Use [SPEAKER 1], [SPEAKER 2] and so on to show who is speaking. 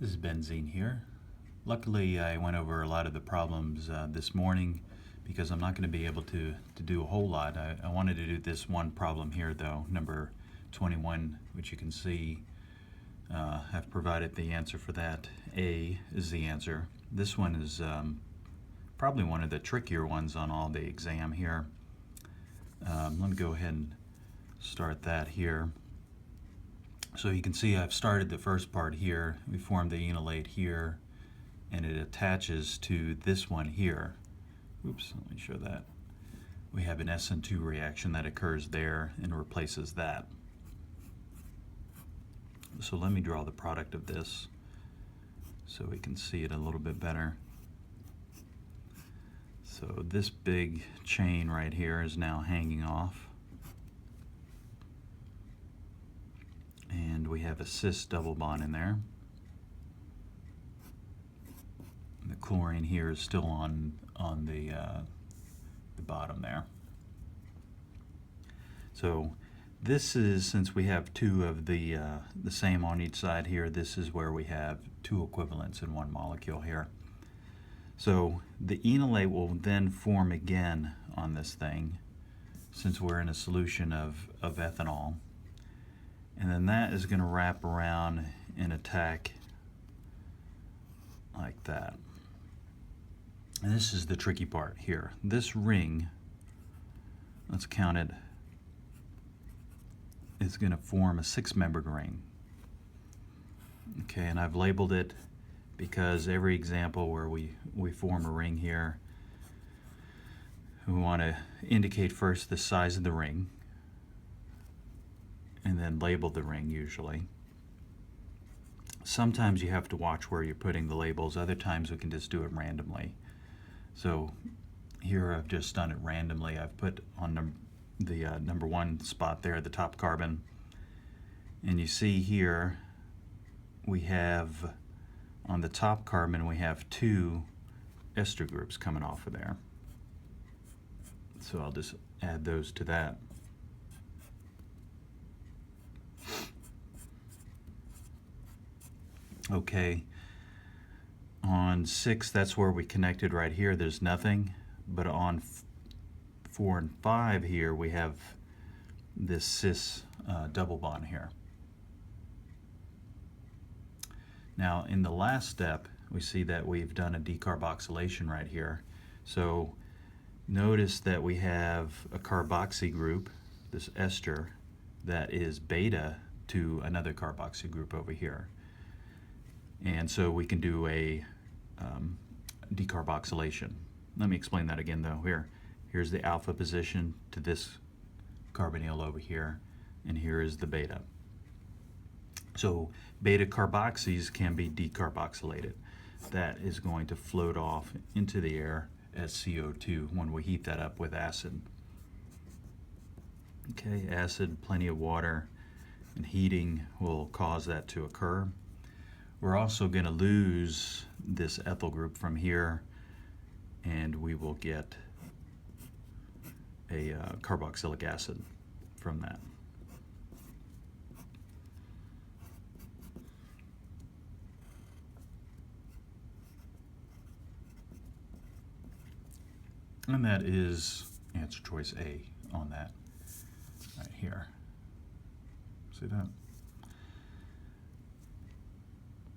[SPEAKER 1] This is Benzene here. Luckily, I went over a lot of the problems this morning because I'm not going to be able to do a whole lot. I wanted to do this one problem here though, number 21, which you can see I've provided the answer for that. A is the answer. This one is probably one of the trickier ones on all the exam here. Let me go ahead and start that here. So you can see I've started the first part here. We formed the enolate here, and it attaches to this one here. Oops, let me show that. We have an SN2 reaction that occurs there and replaces that. So let me draw the product of this so we can see it a little bit better. So this big chain right here is now hanging off. And we have a cis double bond in there. And the chlorine here is still on the bottom there. So this is, since we have two of the same on each side here, this is where we have two equivalents in one molecule here. So the enolate will then form again on this thing, since we're in a solution of ethanol. And then that is going to wrap around and attack like that. And this is the tricky part here. This ring, let's count it, is going to form a 6-membered ring. Okay, and I've labeled it because every example where we form a ring here, we want to indicate first the size of the ring, and then label the ring usually. Sometimes you have to watch where you're putting the labels. Other times we can just do it randomly. So here I've just done it randomly. I've put on the number 1 spot there, the top carbon. And you see here we have, on the top carbon, we have 2 ester groups coming off of there. So I'll just add those to that. Okay, on 6, that's where we connected right here. There's nothing, but on 4 and 5 here, we have this cis double bond here. Now, in the last step, we see that we've done a decarboxylation right here. So notice that we have a carboxy group, this ester, that is beta to another carboxy group over here. And so we can do a decarboxylation. Let me explain that again though. Here's the alpha position to this carbonyl over here, and here is the beta. So beta carboxys can be decarboxylated. That is going to float off into the air as CO2 when we heat that up with acid. Okay, acid, plenty of water, and heating will cause that to occur. We're also going to lose this ethyl group from here, and we will get a carboxylic acid from that. And that is answer choice A on that right here. See that?